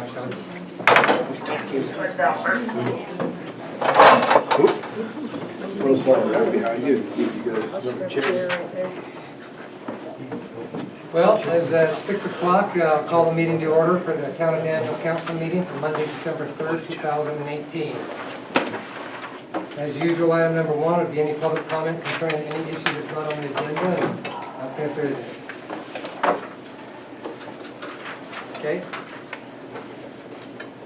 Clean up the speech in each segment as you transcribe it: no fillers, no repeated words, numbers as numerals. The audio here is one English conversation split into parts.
Sean. We'll start right behind you. Well, it's 6 o'clock. I'll call the meeting to order for the Town and Annual Council meeting for Monday, December 3rd, 2018. As usual, item number 1 would be any public comment concerning any issue that's not on the agenda. And I'll pay if there is any. Okay.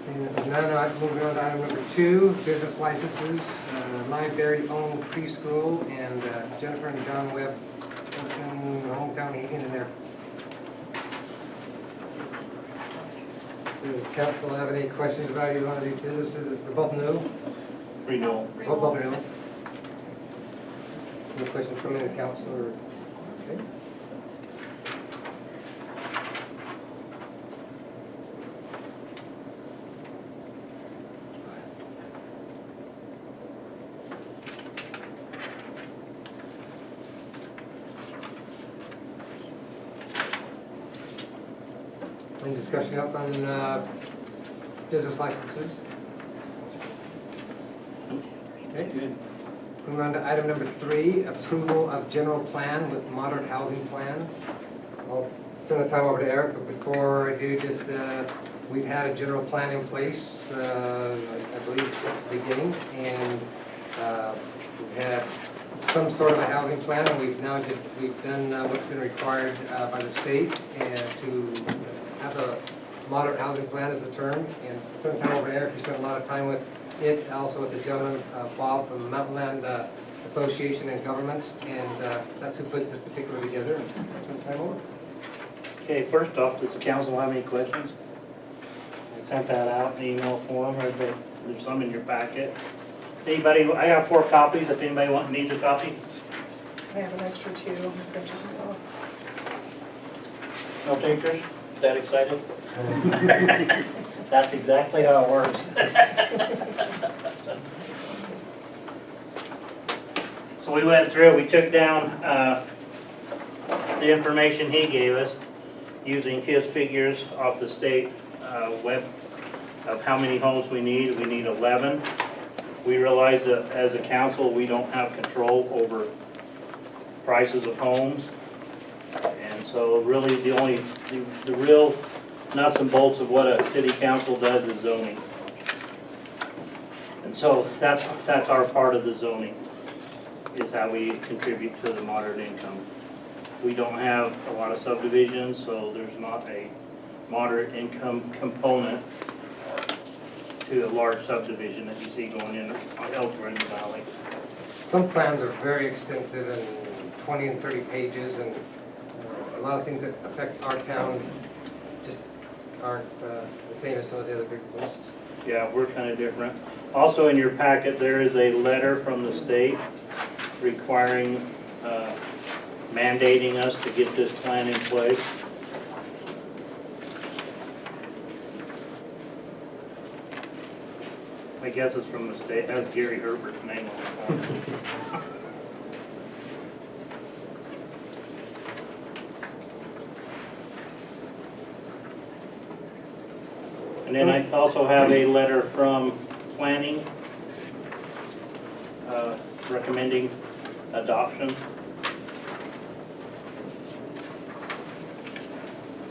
Moving on to item number 2, business licenses, library owned preschool, and Jennifer and John Webb, hometown heating in there. Does council have any questions about either one of these businesses? They're both new? Renewal. Both renewal. Any questions from any council or? Okay. Any discussion else on business licenses? Okay. Good. Moving on to item number 3, approval of general plan with moderate housing plan. I'll turn the time over to Eric, but before I do, just we've had a general plan in place, I believe since the beginning, and we've had some sort of a housing plan, and we've done what's been required by the state and to have a moderate housing plan as the term. And turn the time over to Eric. He spent a lot of time with it, also with the gentleman, Bob from the Mountain Land Association and Governments, and that's who put this particular together. Turn the time over. Okay, first off, does the council have any questions? I sent that out in email form, or there's some in your packet. Anybody, I have 4 copies, if anybody needs a copy. I have an extra 2 on the printers as well. No takers? That excited? That's exactly how it works. So we went through, we took down the information he gave us using his figures off the state web of how many homes we need. We need 11. We realize that as a council, we don't have control over prices of homes. And so really the real nuts and bolts of what a city council does is zoning. And so that's our part of the zoning, is how we contribute to the moderate income. We don't have a lot of subdivisions, so there's not a moderate income component to a large subdivision that you see going in elsewhere in the valley. Some plans are very extensive and 20 and 30 pages, and a lot of things that affect our town just aren't the same as some of the other big places. Yeah, we're kind of different. Also in your packet, there is a letter from the state requiring, mandating us to get this plan in place. I guess it's from the state. That's Gary Herbert's name on the form. And then I also have a letter from planning recommending adoption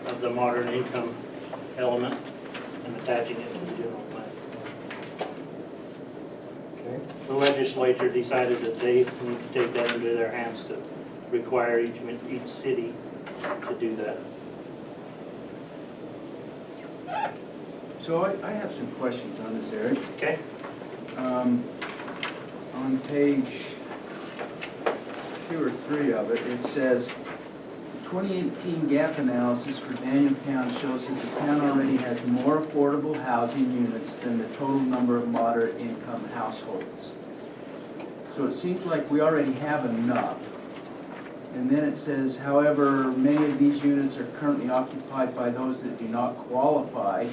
of the modern income element and attaching it to the general plan. Okay. The legislature decided that they need to take that into their hands to require each city to do that. So I have some questions on this, Eric. Okay? On page 2 or 3 of it, it says, the 2018 gap analysis for Danieltown shows that the town already has more affordable housing units than the total number of moderate income households. So it seems like we already have enough. And then it says, however, many of these units are currently occupied by those that do not qualify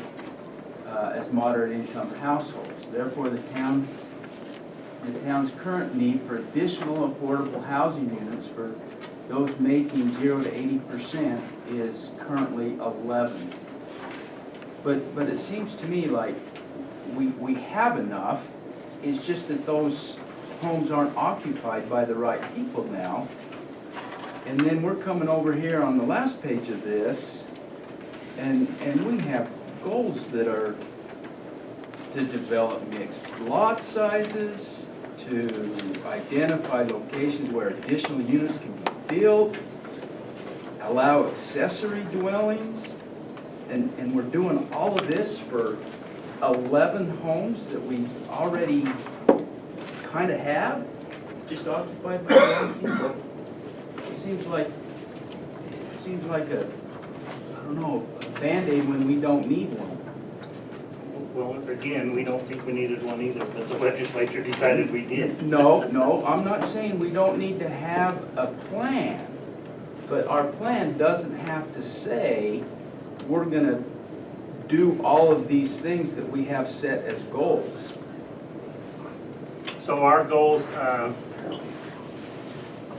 as moderate income households. Therefore, the town's current need for additional affordable housing units for those making 0 to 80% is currently 11. but it seems to me like we have enough. It's just that those homes aren't occupied by the right people now. And then we're coming over here on the last page of this, and we have goals that are to develop mixed lot sizes, to identify locations where additional units can be built, allow accessory dwellings, and we're doing all of this for 11 homes that we already kind of have, just occupied by the right people. It seems like a, I don't know, a Band-Aid when we don't need one. Well, again, we don't think we needed one either, but the legislature decided we did. No, I'm not saying we don't need to have a plan, but our plan doesn't have to say we're gonna do all of these things that we have set as goals. So our goals,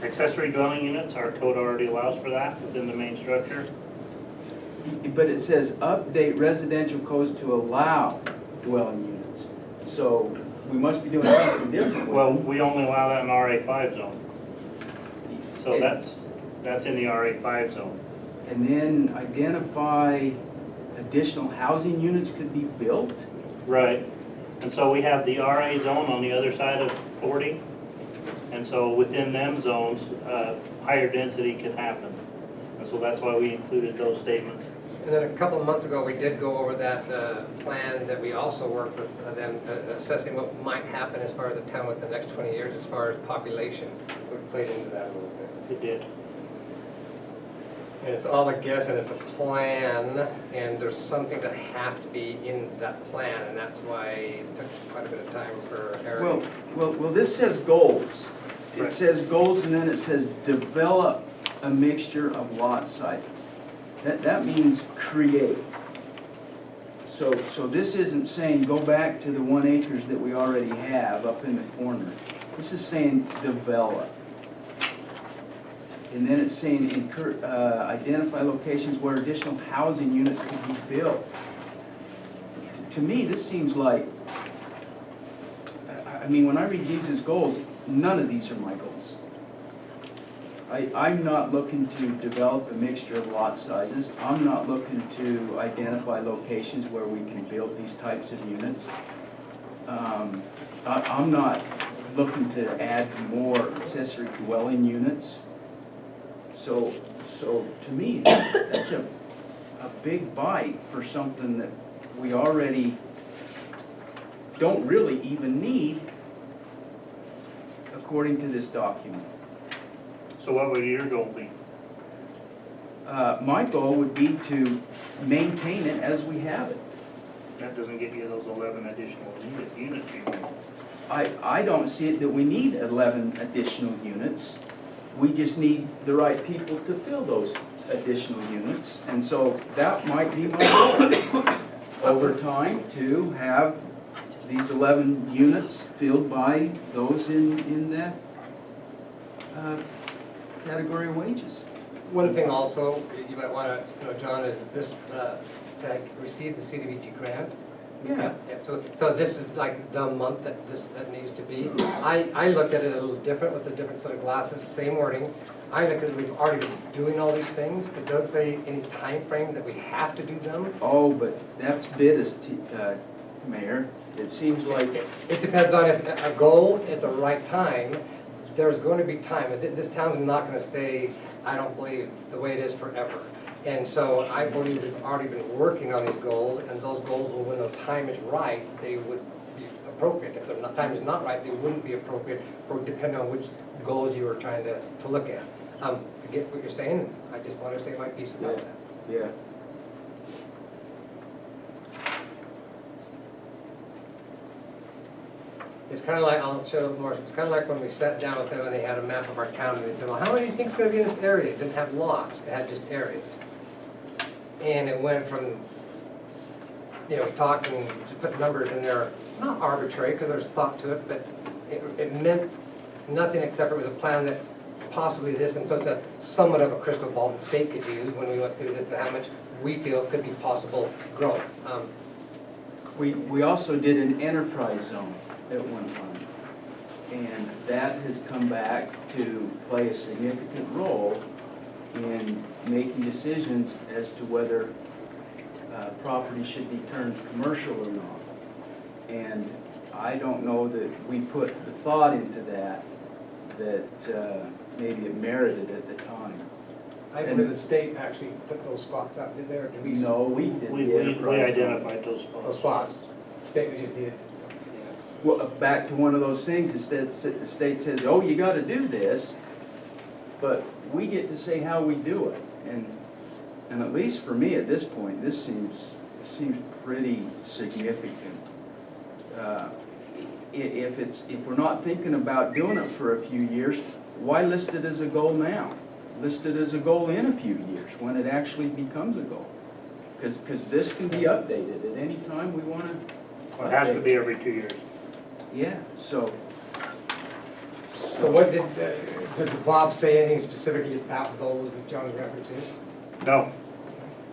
accessory dwelling units, our code already allows for that within the main structure. But it says update residential codes to allow dwelling units. So we must be doing something different. Well, we only allow that in RA5 zone. So that's in the RA5 zone. And then identify additional housing units could be built? Right. And so we have the RA zone on the other side of 40. And so within them zones, higher density can happen. And so that's why we included those statements. And then a couple of months ago, we did go over that plan that we also worked with them, assessing what might happen as far as the town with the next 20 years, as far as population. We played into that a little bit. It did. And it's all a guess, and it's a plan, and there's some things that have to be in that plan, and that's why it took quite a bit of time for Eric. Well, this says goals. It Right. says goals, and then it says develop a mixture of lot sizes. That means create. So this isn't saying go back to the 1 acres that we already have up in the corner. This is saying develop. And then it's saying identify locations where additional housing units can be built. To me, this seems like, I mean, when I read these as goals, none of these are my goals. I'm not looking to develop a mixture of lot sizes. I'm not looking to identify locations where we can build these types of units. I'm not looking to add more accessory dwelling units. So to me, that's a big bite for something that we already don't really even need according to this document. So what would your goal be? My goal would be to maintain it as we have it. That doesn't get you those 11 additional units you need. I don't see it that we need 11 additional units. We just need the right people to fill those additional units. And so that might be my goal over time, to have these 11 units filled by those in that category of wages. One thing also you might want to know, John, is this, to receive the CDBG grant. Yeah. So this is like the month that that needs to be. I looked at it a little different with a different set of glasses, same wording. I look at, we've already been doing all these things. It doesn't say any time frame that we have to do them. Oh, but that's bid us, Mayor. It seems like, It depends on if a goal at the right time, there's going to be time. This town's not going to stay, I don't believe, the way it is forever. And so I believe we've already been working on these goals, and those goals, when the time is right, they would be appropriate. If the time is not right, they wouldn't be appropriate, for depending on which goal you were trying to look at. I get what you're saying. I just want to say my piece about that. yeah. It's kind of like, I'll show it more, it's kind of like when we sat down with them and they had a map of our town, and they said, well, how many do you think is going to be in this area? It didn't have lots, it had just areas. And it went from, we talked and just put numbers in there, not arbitrary, because there's thought to it, but it meant nothing except for it was a plan that possibly this, and so it's a somewhat of a crystal ball that state could use when we went through this, to how much we feel could be possible growth. We also did an enterprise zone at one time, and that has come back to play a significant role in making decisions as to whether property should be turned commercial or not. And I don't know that we put the thought into that maybe it merited at the time. I believe the state actually put those spots up, did they, or did we? No, we did We the enterprise zone. identified those Those spots. spots, the state, we just needed. Well, back to one of those things, the state says, oh, you gotta do this, but we get to say how we do it. And at least for me at this point, this seems pretty significant. If we're not thinking about doing it for a few years, why list it as a goal now? List it as a goal in a few years, when it actually becomes a goal. Because this can be updated at any time we wanna. Well, it has to be every 2 years. Yeah, so. So what did Bob say anything specifically about those that John was referencing? No.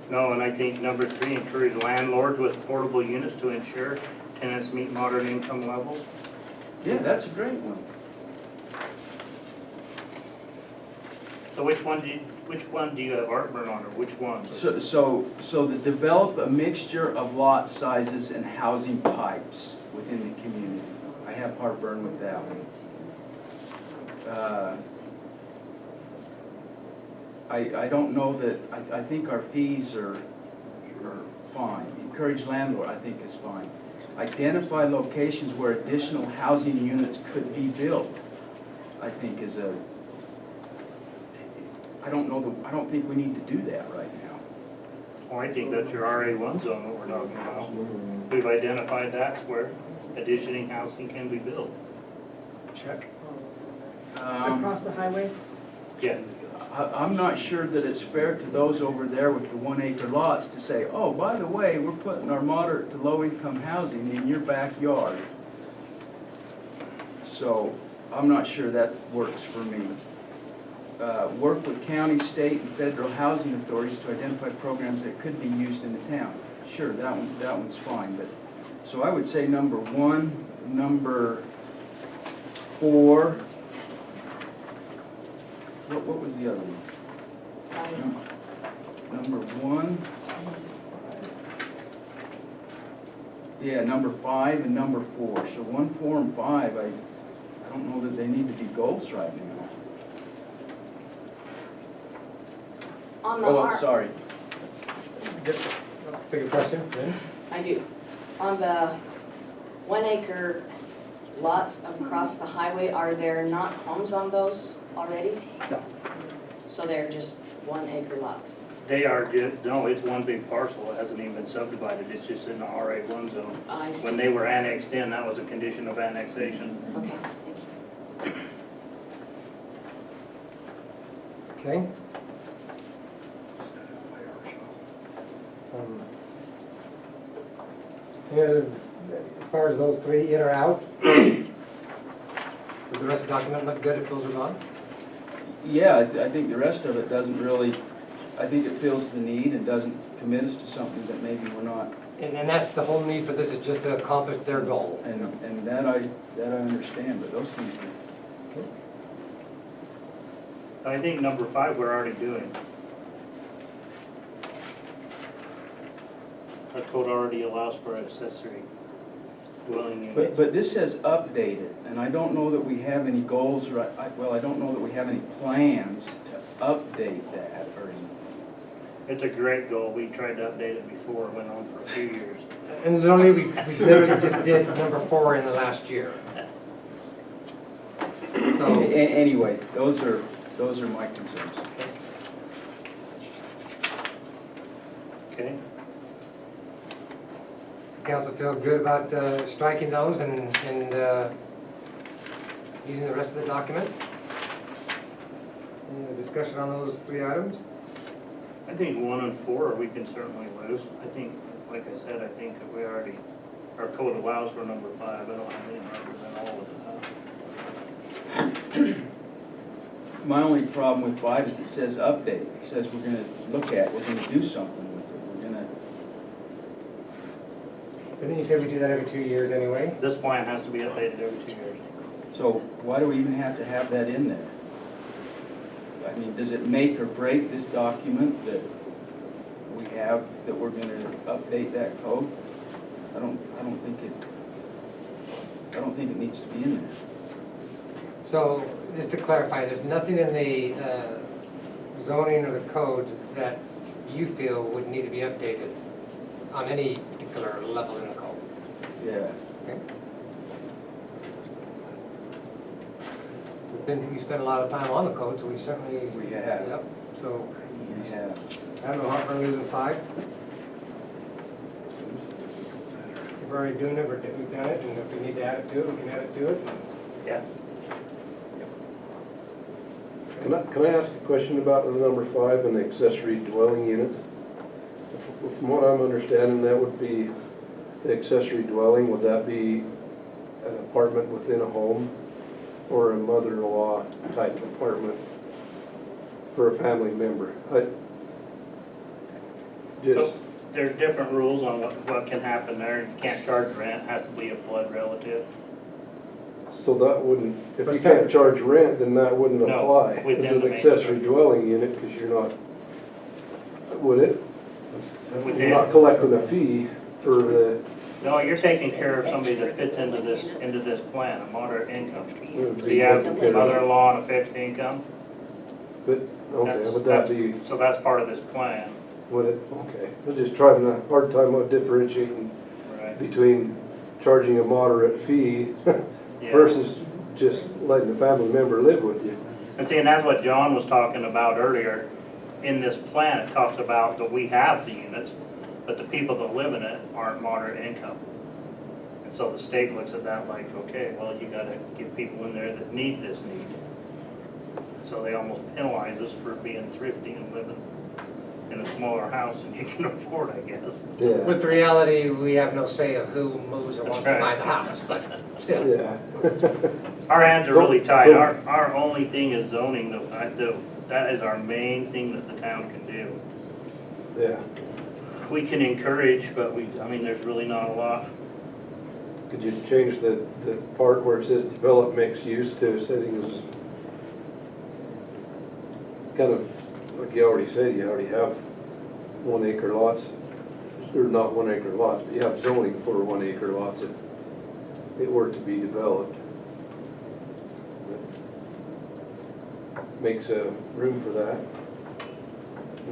No, and I think number 3, encourage landlords with affordable units to ensure tenants meet modern income levels. Yeah, that's a great one. So which one do you have heartburn on, or which one? So to develop a mixture of lot sizes and housing types within the community. I have heartburn with that one. I don't know that, I think our fees are fine. Encourage landlord, I think is fine. Identify locations where additional housing units could be built, I think is I don't think we need to do that right now. Well, I think that's your RA1 zone that we're talking about. We've identified that's where additional housing can be built. Check. Across the highway? Yeah. I'm not sure that it's fair to those over there with the 1 acre lots to say, oh, by the way, we're putting our moderate to low income housing in your backyard. So I'm not sure that works for me. Work with county, state, and federal housing authorities to identify programs that could be used in the town. Sure, that one's fine, but, so I would say number 1, number 4, what was the other one? Number 1. Yeah, number 5 and number 4. So 1, 4, and 5, I don't know that they need to be goals right now. On the Oh, I'm R, sorry. Bigger question, Lynn? I do. On the 1 acre lots across the highway, are there not homes on those already? No. So they're just 1 acre lots? They are just, no, it's one big parcel. It hasn't even been subdivided. It's just in the RA1 zone. I see. When they were annexed in, that was a condition of annexation. Okay, thank you. Okay. And as far as those 3 in or out, would the rest of the document look good if those are gone? Yeah, I think the rest of it doesn't really, I think it feels the need and doesn't commit us to something that maybe we're not. And that's the whole need for this, is just to accomplish their goal. And that I understand, but those things I think number 5 we're already doing. Our code already allows for accessory dwelling units. But this says updated, and I don't know that we have any goals, or I don't know that we have any plans to update that or anything. It's a great goal. We tried to update it before. It went on for a few years. And literally, we literally just did number 4 in the last year. So, Anyway, those are my concerns. Okay? does the council feel good about striking those and using the rest of the document? Any other discussion on those 3 items? I think 1 and 4 we can certainly lose. I think, like I said, I think that we already, our code allows for number 5. I don't have any numbers at all with it. My only problem with 5 is it says update. It says we're gonna look at, we're gonna do something with it. Didn't you say we do that every 2 years anyway? This plan has to be updated every 2 years. So why do we even have to have that in there? I mean, does it make or break this document that we have, that we're gonna update that code? I don't think it needs to be in there. So, just to clarify, there's nothing in the zoning or the code that you feel would need to be updated on any particular level in the code? Yeah. Okay. You spend a lot of time on the code, so we certainly. We have. Yep, so, Yeah. I don't know, how we're losing 5? If we're already doing it, we've done it, and if we need to add it to it, we can add it to it. Yeah. Can I ask a question about the number 5 and the accessory dwelling units? From what I'm understanding, that would be the accessory dwelling, would that be an apartment within a home or a mother-in-law type of apartment for a family member? So there's different rules on what can happen there. You can't charge rent, it has to be a blood relative. So that wouldn't, if you can't charge rent, then that wouldn't No, apply as within an the main accessory structure. dwelling unit, because you're not, would it? Within. You're not collecting a fee for the, No, you're taking care of somebody that fits into this plan, a moderate income. would Do be you have taken care of. mother-in-law and a fixed income? But, okay, would that be, So that's part of this plan, would it, okay. I'm just trying a hard time of differentiating right? between charging a moderate fee Yeah. versus just letting the family member live with you. And see, and that's what John was talking about earlier. In this plan, it talks about that we have the units, but the people that live in it aren't moderate income. And so the state looks at that like, okay, well, you gotta get people in there that need this need. So they almost penalize us for being thrifty and living in a smaller house than you can afford, I guess. Yeah, With the reality, we have no say of who moves or wants to right. buy the house, but still. yeah. Our hands are really tied. Our only thing is zoning, that is our main thing that the town can do. Yeah. We can encourage, but I mean, there's really not a lot. Could you change the part where it says develop mixed use to settings? Kind of, like you already said, you already have 1 acre lots, or not 1 acre lots, but you have zoning for 1 acre lots if it were to be developed. Makes room for that.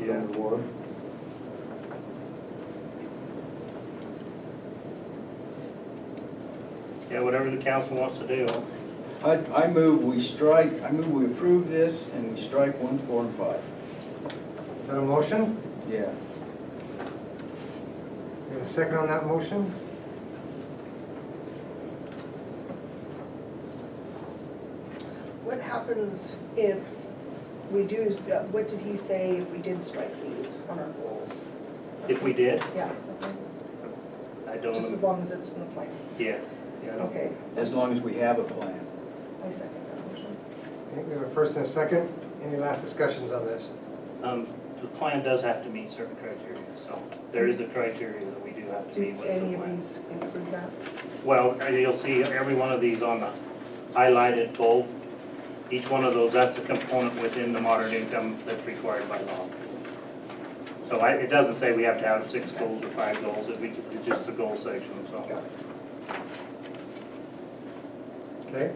Yeah. Number 1. Yeah, whatever the council wants to do. I move we approve this and we strike 1, 4, and 5. Is that a motion? Yeah. You have a second on that motion? What happens if we do, what did he say if we did strike these on our goals? If we did, Yeah, I don't, just as long as it's in the plan. yeah. I don't- Okay, As long as we have a plan. I second that motion. Okay, we have a first and a second. Any last discussions on this? The plan does have to meet certain criteria, so there is a criteria that we do have to Do meet with the any of plan. these include that? Well, you'll see every one of these on the highlighted bold. Each one of those, that's a component within the moderate income that's required by law. So it doesn't say we have to have 6 goals or 5 goals, it's just a goal section, so. Okay.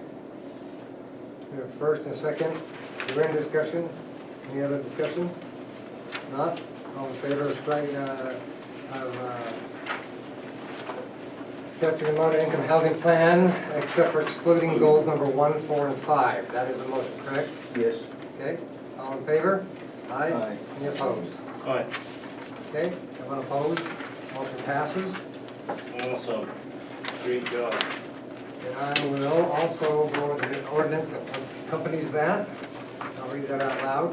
We have a first and a second. We're in discussion. Any other discussion? Not? All in favor of accepting the moderate income housing plan, except for excluding goals number 1, 4, and 5. That is a motion, correct? Yes. Okay. All in favor? Aye. Aye. Any opposed? All right, Okay. Everyone opposed? Motion passes. awesome, great job. And I will also go over the ordinance that accompanies that. I'll read that out loud.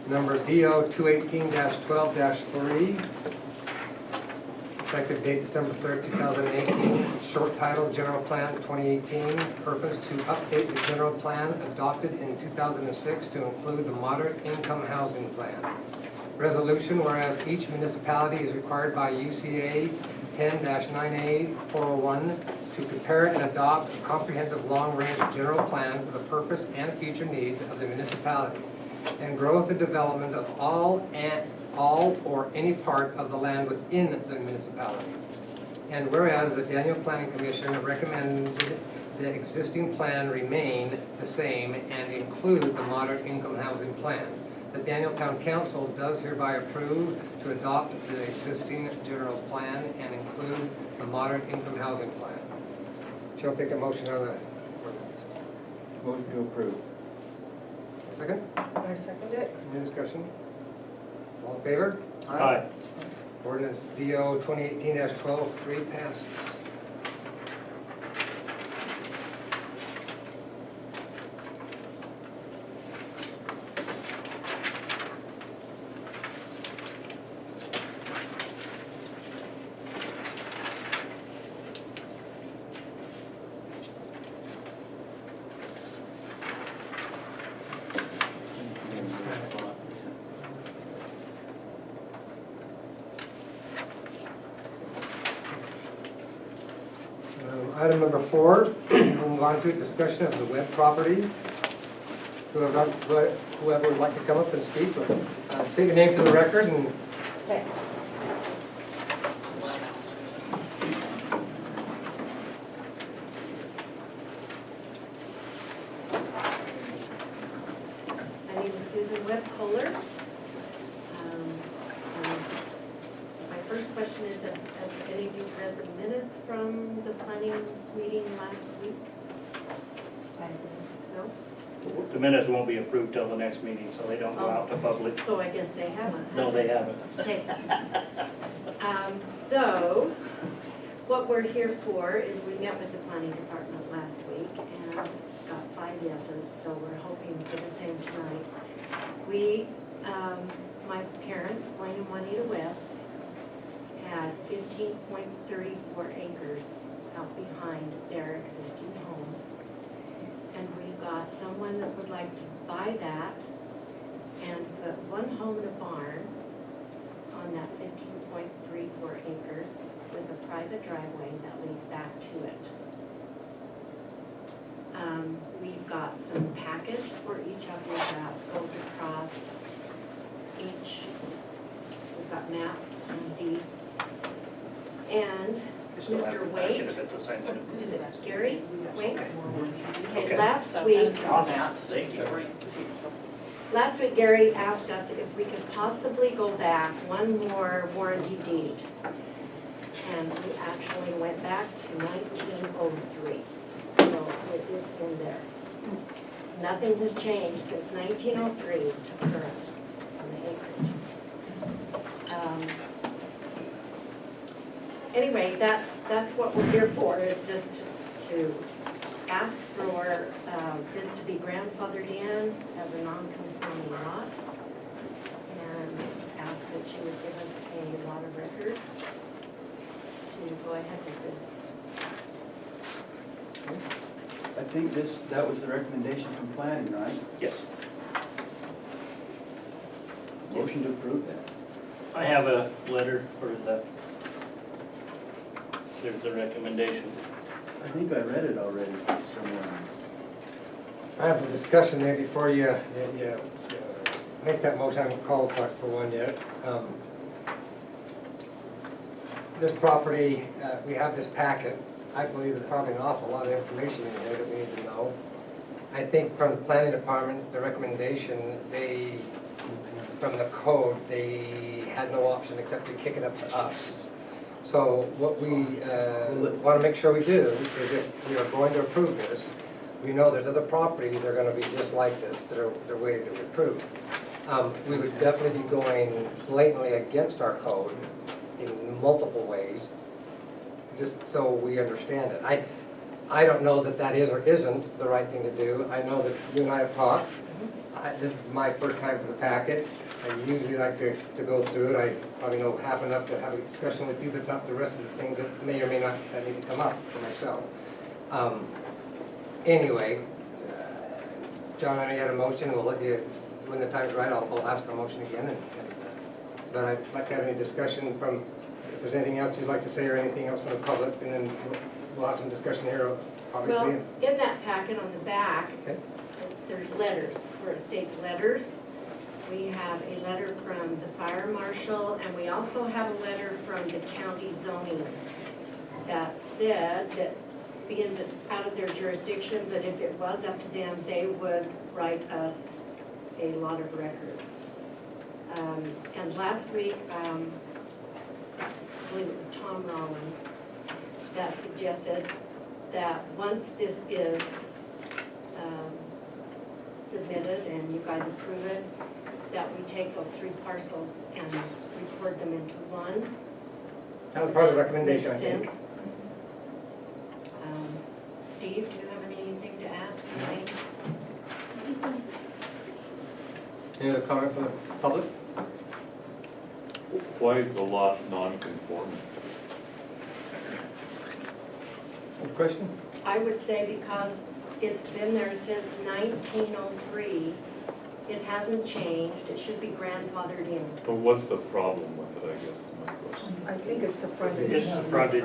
Number DO 218-12-3. Effective date December 3rd, 2018. Short title, General Plan 2018. Purpose to update the general plan adopted in 2006 to include the moderate income housing plan. Resolution, whereas each municipality is required by UCA 10-9A-401 to prepare and adopt a comprehensive long-range general plan for the purpose and future needs of the municipality, and growth and development of all or any part of the land within the municipality. And whereas the Daniel Planning Commission recommended the existing plan remain the same and include the moderate income housing plan, the Daniel Towncouncil does hereby approve to adopt the existing general plan and include the moderate income housing plan. Shall I take a motion on that? Motion to approve. Second? I second it. Any discussion? All in favor? Aye. Ordinance DO 2018-12, 3 passes. Item number 4, we'll move on to discussion of the web property. Whoever would like to come up and speak, state your name for the record and Okay. My name is Susan Webb-Kohler. And my first question is, have any of you read the minutes from the planning meeting last week? No? The minutes won't be approved till the next meeting, so they don't go out to public. So I guess they haven't. No, they haven't. Okay. So, what we're here for is we met with the planning department last week and got 5 yeses, so we're hoping for the same tonight. We, my parents, Blaine and Juanita Webb, had 15.34 acres out behind their existing home. And we've got someone that would like to buy that and put one home and a barn on that 15.34 acres with a private driveway that leads back to it. We've got some packets for each of you that goes across each. We've got maps and deeds. And You still have Mr. the Wade, packet if it's the same one. is it Gary Wade? Okay. Okay, last week, Thank you. Last week, Gary asked us if we could possibly go back one more warranty deed. And we actually went back to 1903. So it is in there. Nothing has changed since 1903 to current on the acreage. Anyway, that's what we're here for, is just to ask for this to be grandfathered in as a non-conforming lot, and ask that you would give us a lot of record to go ahead with this. I think that was the recommendation from planning, right? Yes. Motion to approve that. I have a letter for the, there's the recommendation. I think I read it already somewhere. I have some discussion there before you make that motion. I haven't called for one yet. This property, we have this packet. I believe there's probably an awful lot of information in here that we need to know. I think from the planning department, the recommendation, from the code, they had no option except to kick it up to us. So what we want to make sure we do is if we are going to approve this, we know there's other properties that are going to be just like this, they're waiting to be approved. We would definitely be going blatantly against our code in multiple ways, just so we understand it. I don't know that that is or isn't the right thing to do. I know that you and I have talked. This is my first time for the packet. I usually like to go through it. I probably know half enough to have a discussion with you, but not the rest of the things that may or may not need to come up for myself. Anyway, John, I know you had a motion. We'll let you, when the time's right, I'll ask for a motion again. but I'd like to have any discussion from, if there's anything else you'd like to say or anything else from the public, and then we'll have some discussion here, obviously. Well, in that packet on the back, Okay. there's letters, where it states letters. We have a letter from the fire marshal, and we also have a letter from the county zoning that said that, because it's out of their jurisdiction, but if it was up to them, they would write us a lot of record. And last week, I believe it was Tom Rollins that suggested that once this is submitted and you guys approve it, that we take those 3 parcels and record them into one. That was part of the recommendation, I Makes think. sense. Steve, do you have anything to add tonight? Any other comment from the public? Why is the lot non-conforming? Any question? I would say because it's been there since 1903. It hasn't changed. It should be grandfathered in. But what's the problem with it, I guess, is my question. I think it's the frontage. It's the frontage.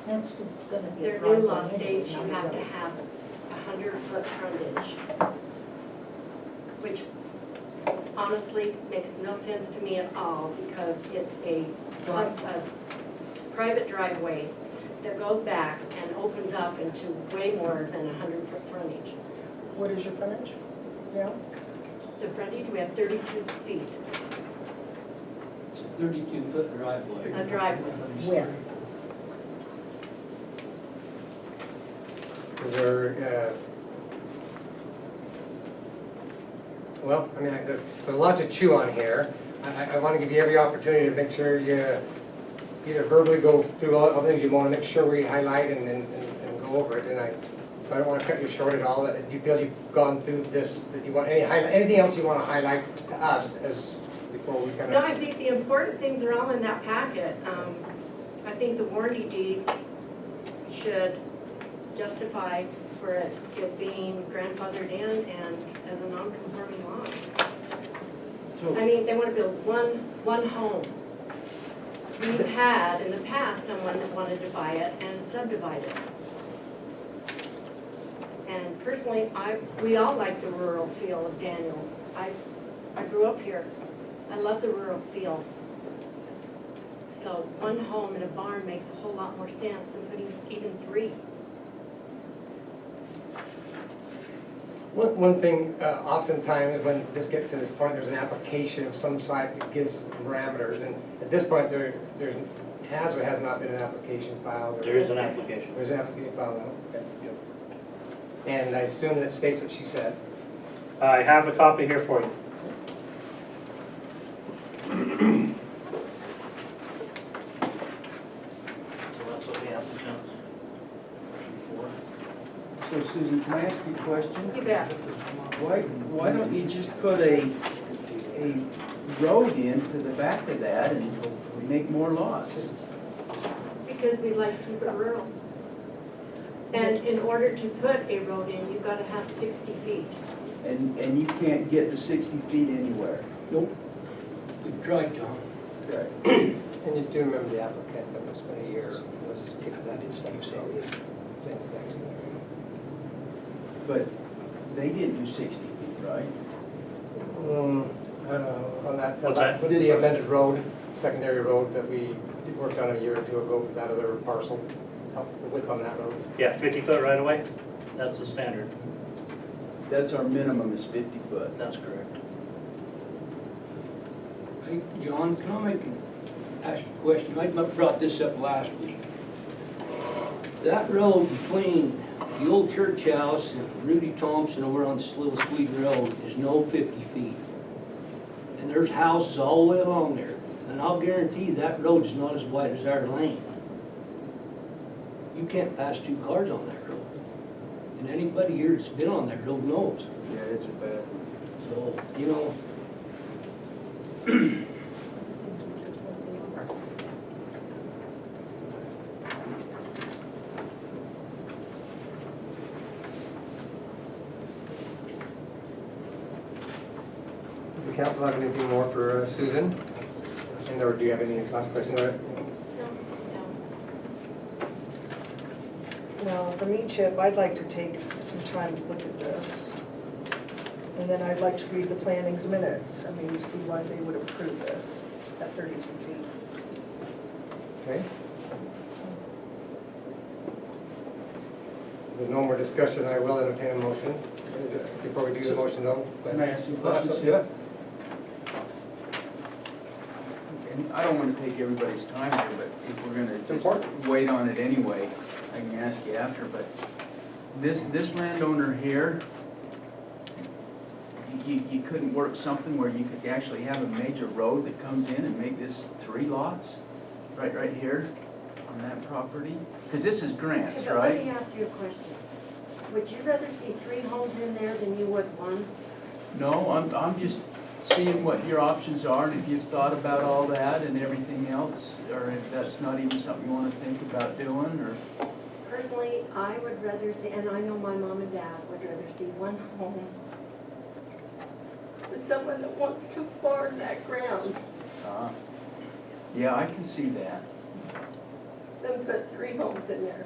That's just gonna be. Their new law states you have to have 100-foot frontage, which honestly makes no sense to me at all because it's a private driveway that goes back and opens up into way more than 100-foot frontage. What is your frontage? Yeah? The frontage, we have 32 feet, It's a 32-foot driveway. a driveway. Where? Is there, well, I mean, there's a lot to chew on here. I want to give you every opportunity to make sure you either verbally go through all the things you want to make sure we highlight and go over it. And I don't want to cut you short at all. Do you feel you've gone through this, that you want anything else you want to highlight to us as, before we kind No, of? I think the important things are all in that packet. I think the warranty deeds should justify for it being grandfathered in and as a non-conforming lot. I mean, they want to build one home. We've had in the past someone that wanted to buy it and subdivide it. And personally, we all like the rural feel of Daniels. I grew up here. I love the rural feel. So one home in a barn makes a whole lot more sense than putting even 3. One thing, oftentimes when this gets to this point, there's an application of some site that gives parameters, and at this point, there has or has not been an application filed. There is an application. There's an application filed now, okay. And I assume that states what she said. I have a copy here for you. So that's what the applicant's for. So Susan, can I ask you a question? You bet. Why don't you just put a road in to the back of that and make more lots? Because we'd like to keep it rural. And in order to put a road in, you've got to have 60 feet. And you can't get the 60 feet anywhere. Nope. We've tried, John. Okay. And you do remember the applicant that was spent a year, was kicking that in stuff, so, same exact scenario. But they didn't do 60 feet, right? I don't know, on that, What's that? with the amended road, secondary road that we worked on a year or two ago for that other parcel, the width on that road. Yeah, 50-foot right away. That's the standard. That's our minimum is 50 foot. That's correct. Hey, John, can I ask you a question? I brought this up last week. That road between the old church house and Rudy Thompson over on this little sweet road is no 50 feet. And there's houses all the way along there. And I'll guarantee you that road is not as wide as our lane. You can't pass 2 cars on that road. And anybody here that's been on that road knows. Yeah, it's a bad. So, you know, council have anything more for Susan? And or do you have any last questions? No, no. Now, for me, Chip, I'd like to take some time to look at this. And then I'd like to read the planning's minutes, I mean, to see why they would approve this at 32 feet. Okay. If there's no more discussion, I will entertain a motion. Before we do the motion though. Can I ask you a question? Yeah. And I don't want to take everybody's time here, but if we're gonna just important. wait on it anyway, I can ask you after, but this landowner here, you couldn't work something where you could actually have a major road that comes in and make this 3 lots? Right here on that property? Because this is grants, Okay, but let me right? ask you a question. Would you rather see 3 homes in there than you would 1? No, I'm just seeing what your options are, and if you've thought about all that and everything else, or if that's not even something you want to think about doing, or... Personally, I would rather see, and I know my mom and dad would rather see 1 home with someone that wants to farm that ground Yeah, I can see that. than put 3 homes in there.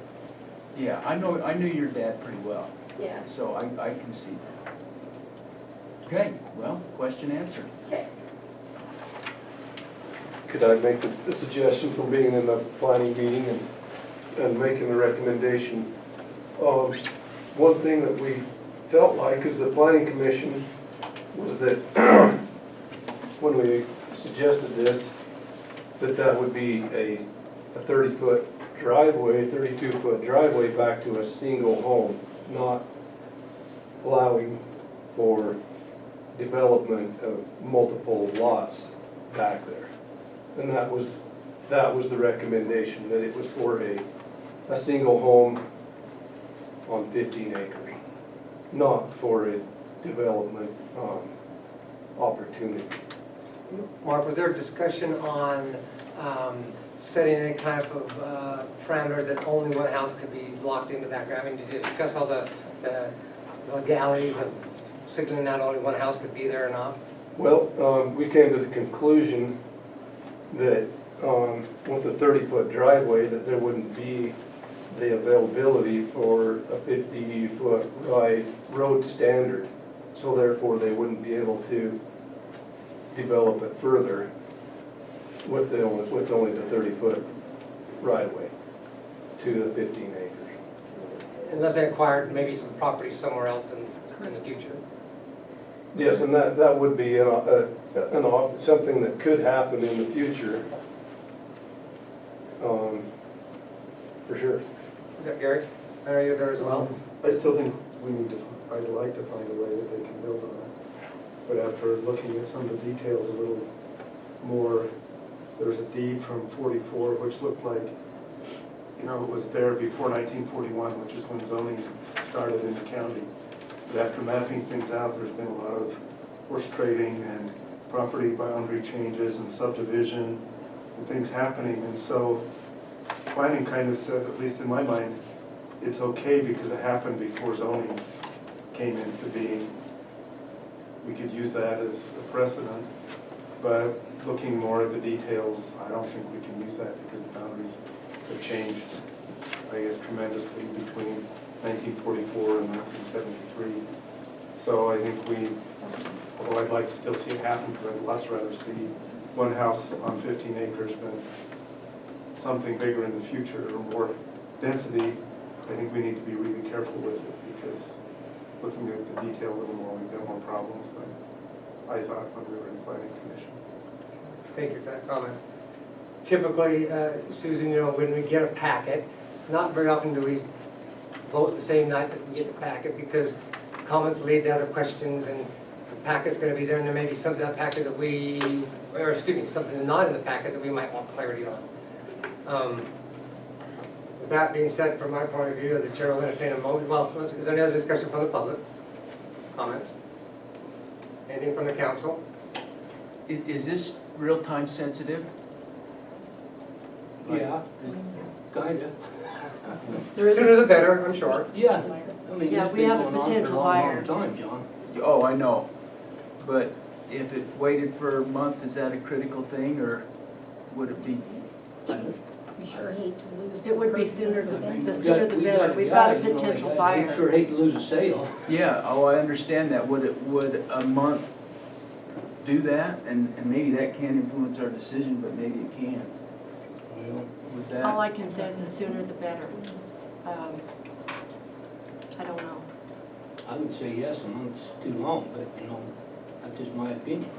Yeah, I knew your dad pretty well, Yeah. so I can see that. Okay, well, question answered. Okay. Could I make a suggestion from being in the planning meeting and making the recommendation? One thing that we felt like as the planning commission was that when we suggested this, that would be a 30-foot driveway, 32-foot driveway back to a single home, not allowing for development of multiple lots back there. And that was the recommendation, that it was for a single home on 15 acres, not for a development opportunity. Mark, was there a discussion on setting any kind of parameters that only one house could be locked into that? I mean, did you discuss all the legalities of signaling out only one house could be there or not? Well, we came to the conclusion that with a 30-foot driveway, that there wouldn't be the availability for a 50-foot wide road standard. So therefore, they wouldn't be able to develop it further with only the 30-foot right-of-way to the 15 acres. Unless they acquired maybe some property somewhere else in the future. Yes, and that would be something that could happen in the future, for sure. Okay, Gary, I know you're there as well. I still think I'd like to find a way that they can build on it. But after looking at some of the details a little more, there was a deed from 44 which looked like, it was there before 1941, which is when zoning started in the county. But after mapping things out, there's been a lot of horse trading and property boundary changes and subdivision and things happening. And so planning kind of said, at least in my mind, it's okay because it happened before zoning came into being. We could use that as a precedent, but looking more at the details, I don't think we can use that because the boundaries have changed, I guess, tremendously between 1944 and 1973. So I think although I'd like to still see it happen, because I'd much rather see one house on 15 acres than something bigger in the future or more density. I think we need to be really careful with it, because looking at the detail a little more, we've got more problems than I thought when we were in planning commission. Thank you for that comment. Typically, Susan, when we get a packet, not very often do we vote the same night that we get the packet, because comments lead to other questions, and the packet's going to be there, and there may be something in that packet that something not in the packet that we might want clarity on. With that being said, from my point of view, the chair will entertain a motion. Well, is there any other discussion from the public? Comments? Anything from the council? Is this real-time sensitive? Yeah, kinda. Sooner the better, I'm sure. Yeah, I mean, Yeah, it's we been have a going on for a potential long, long buyer. time, John. Oh, I know, but if it waited for a month, is that a critical thing, or would it be? You sure hate to lose. It would be the sooner person the who was in. sooner the better. We've got a potential buyer. I sure hate to lose a sale. Yeah, oh, I understand that. Would a month do that? And maybe that can influence our decision, but maybe it can't. Well, Would that? All I can say is the sooner the better. I don't know. I would say yes, a month's too long, but you know, that's just my opinion.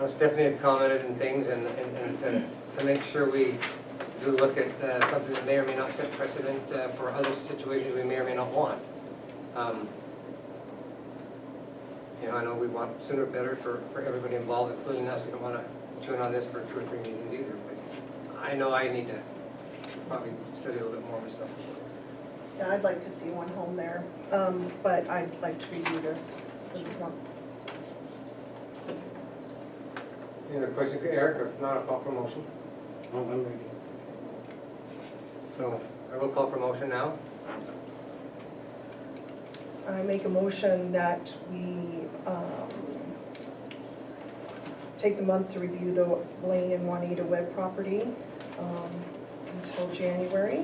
Stephanie had commented and things, and to make sure we do look at something that may or may not set precedent for other situations we may or may not want. You know, I know we want sooner better for everybody involved, including us. We don't want to chew on this for 2 or 3 meetings either, but I know I need to probably study a little bit more myself. Yeah, I'd like to see one home there, but I'd like to review this for this month. Any other questions for Eric, or if not, I'll call for a motion? Oh, I'm ready. So I will call for a motion now. I make a motion that we take the month to review the Blaine and Juanita Webb property until January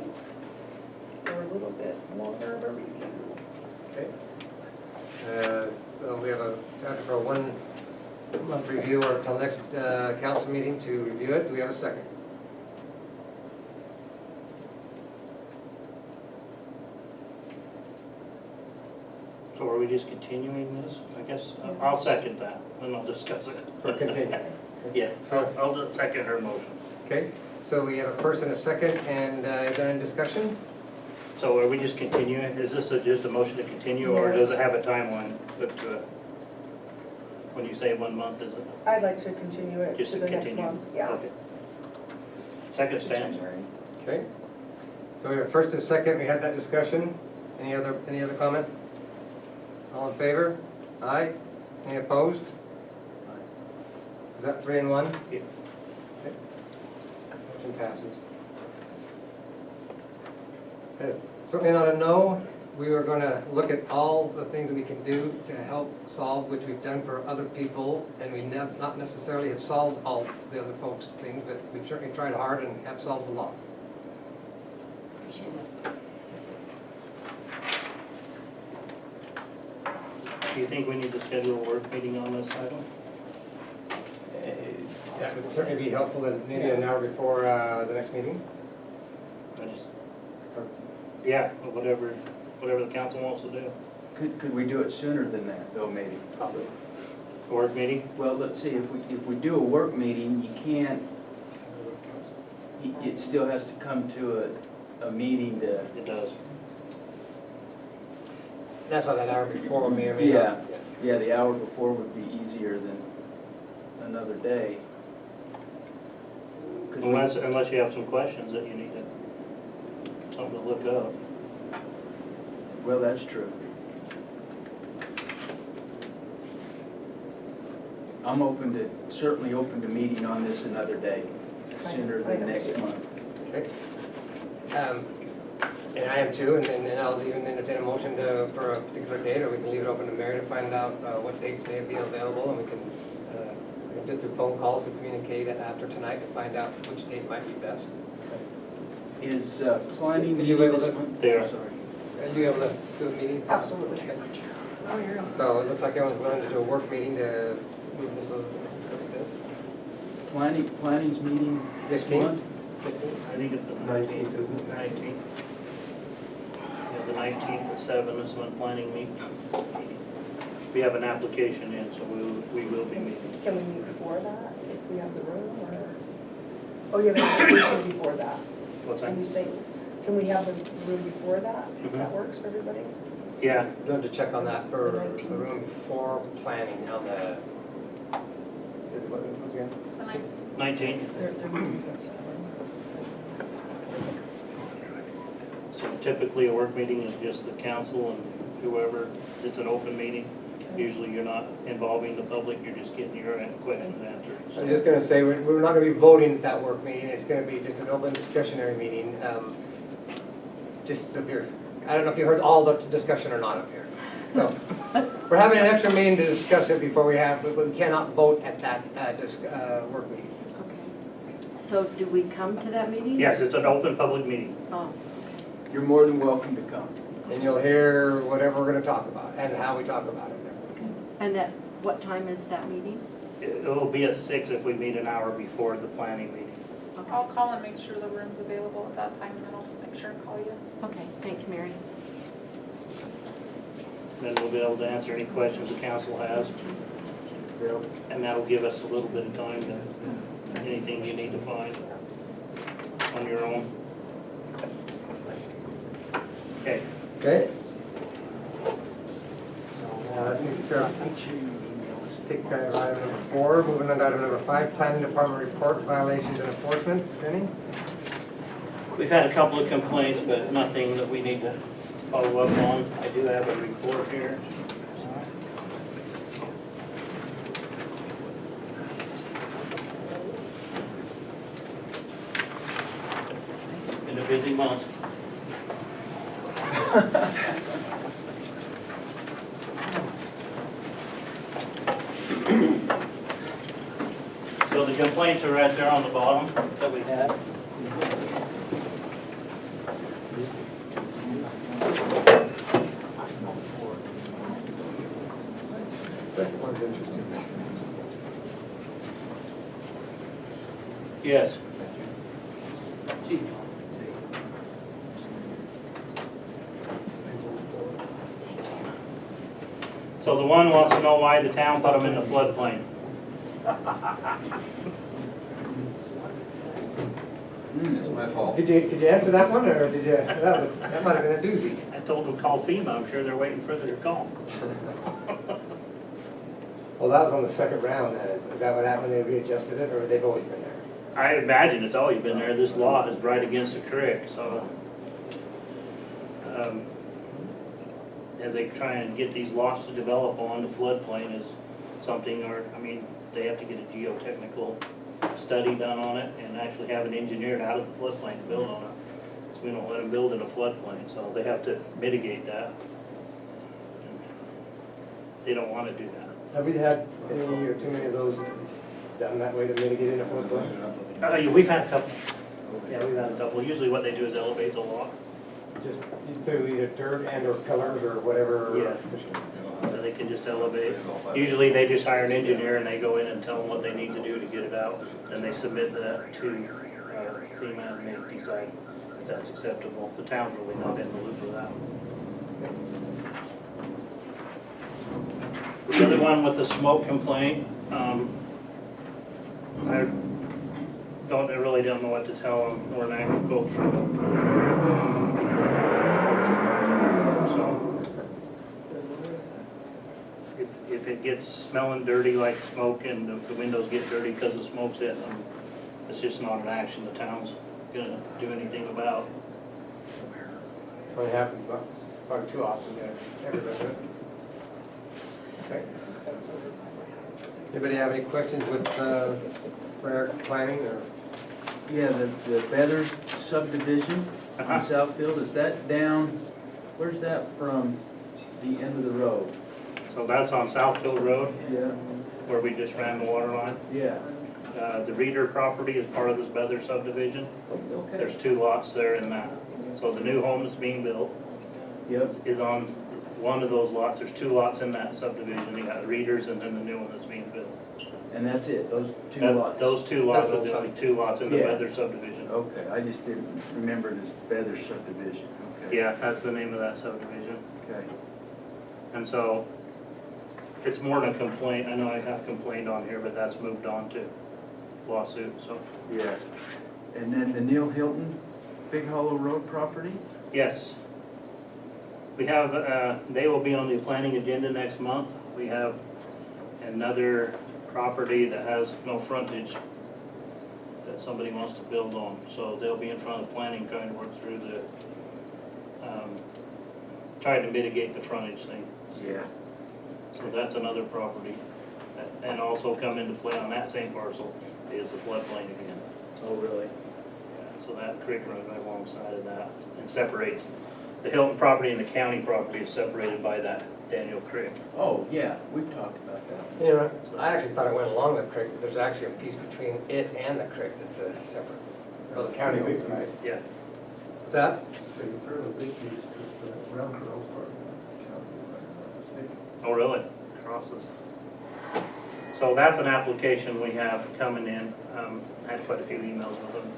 for a little bit longer of a review. Okay. So we have ask for a 1-month review or until next council meeting to review it. Do we have a second? So are we just continuing this? I guess I'll second that, and I'll discuss it. For continuing. Yeah, I'll just second her motion. Okay, so we have a first and a second, and is there any discussion? So are we just continuing? Is this just a motion to continue, or does Yes. it have a timeline put to it? When you say 1 month, is it I'd like to continue it just to to the next continue? month, yeah. Okay. Second to stands. January. Okay. So we have a first and a second, we had that discussion. Any other comment? All in favor? Aye. Any opposed? Is that 3 and 1? Yeah. Okay. Motion passes. It's certainly not a no. We are going to look at all the things that we can do to help solve, which we've done for other people, and we not necessarily have solved all the other folks' things, but we've certainly tried hard and have solved a lot. Appreciate it. Do you think we need to schedule a work meeting on this item? That would certainly be helpful, maybe an hour before the next meeting. I just, yeah, whatever the council wants to do. Could we do it sooner than that, though, maybe? Probably. A work meeting? Well, let's see, if we do a work meeting, you can't, it still has to come to a meeting to, It does. That's why that hour before may or may not. yeah, the hour before would be easier than another day. Could we- Unless you have some questions that you need something to look up. Well, that's true. I'm certainly open to meeting on this another day, sooner I than am next too. month. Okay. And I am too, and I'll even entertain a motion for a particular date, or we can leave it open to Mary to find out what dates may be available, and we can do through phone calls to communicate after tonight to find out which date might be best. Is planning Are you meeting able this to- month? There. Sorry. Are you able to do a meeting? Absolutely. Okay. Oh, you're on. So it looks like everyone's willing to do a work meeting to move this, look at this. Planning's meeting this 15th? month? I think it's the 19th, isn't it? 19th. Yeah, the 19th at 7 is when planning meets. We have an application in, so we will be meeting. Can we meet before that, if we have the room, or? Oh, you have an application before that? What's that? And you say, can we have the room before that, if Mhm. that works for everybody? Yeah, We'll have to check on that for The the 19th. room before planning on the, what's again? 19th. Their meeting's at 7. So typically a work meeting is just the council and whoever. It's an open meeting. Usually you're not involving the public, you're just getting your questions answered. I'm just gonna say, we're not gonna be voting at that work meeting, it's gonna be just an open discussionary meeting. Just if you're, I don't know if you heard all the discussion or not up here. So, we're having an extra meeting to discuss it before we have, but we cannot vote at that work meeting. So do we come to that meeting? Yes, it's an open public meeting. Oh, You're more than welcome to come. And you'll hear whatever we're gonna talk about and how we talk about it. and at what time is that meeting? It'll be at 6 if we meet an hour before the planning meeting. I'll call and make sure the room's available at that time, and then I'll just make sure and call you. Okay, thanks, Mary. Then we'll be able to answer any questions the council has. And that'll give us a little bit of time to, anything you need to find on your own. Okay. Okay? Takes care of item number 4. Moving on to item number 5, planning department report, violations and enforcement. Jenny? We've had a couple of complaints, but nothing that we need to follow up on. I do have a report here. Been a busy month. So the complaints are right there on the bottom that we had. Second one's interesting. Yes. So the one wants to know why the town put them in the floodplain. It's my fault. Did you answer that one, or did you, that might have been a doozy. I told them call FEMA, I'm sure they're waiting for their call. Well, that was on the second round, then. Is that what happened, they readjusted it, or they've always been there? I imagine it's always been there, this lot is right against the creek, so. As they try and get these lots to develop on, the floodplain is something, or, I mean, they have to get a geotechnical study done on it and actually have it engineered out of the floodplain to build on it. So we don't let them build in a floodplain, so they have to mitigate that. They don't want to do that. Have we had any or too many of those done that way to mitigate in a floodplain? We've had a couple. Yeah, we've had a couple. Usually what they do is elevate the lot. Just through either dirt and or pillars or whatever? Yeah. So they can just elevate. Usually they just hire an engineer and they go in and tell them what they need to do to get it out. Then they submit that to FEMA and they decide if that's acceptable. The town's really not in the loop with that. The other one with the smoke complaint, I really don't know what to tell them. We're an agricultural. So, if it gets smelling dirty like smoke and the windows get dirty because the smoke's hitting them, it's just not an action the town's gonna do anything about. Only happens probably too often, yeah, everybody does it. Okay. Anybody have any questions with prior planning or? Yeah, the Beathers subdivision on Southfield, is that down, where's that from the end of the road? So that's on Southfield Road Yeah. where we just ran the water line. Yeah. The Reeder property is part of this Beather subdivision. Okay. There's 2 lots there in that. So the new home that's being built Yep. is on one of those lots. There's 2 lots in that subdivision. You got Reeders and then the new one that's being built. And that's it, those two lots? Those 2 lots That's are the only 2 lots in the Yeah. Beather subdivision. Okay, I just didn't remember it as Beathers subdivision. Okay. Yeah, that's the name of that subdivision. Okay. And so it's more than a complaint. I know I have complained on here, but that's moved on to lawsuit, so. Yeah. And then the Neil Hilton Big Hollow Road property? Yes. We have, they will be on the planning agenda next month. We have another property that has no frontage that somebody wants to build on. So they'll be in front of the planning trying to work through the, trying to mitigate the frontage thing. Yeah. So that's another property. And also come into play on that same parcel is the floodplain again. Oh, really? Yeah, so that creek runs right alongside of that and separates. The Hilton property and the county property is separated by that Daniel Creek. Oh, yeah, we've talked about that. You know, I actually thought it went along the creek, but there's actually a piece between it and the creek that's a separate, well, the county owns, right? Yeah. What's that? So a fairly big piece, because the round trail's part of the county, if I'm not mistaken. Oh, really? Crosses. So that's an application we have coming in. I had quite a few emails with them.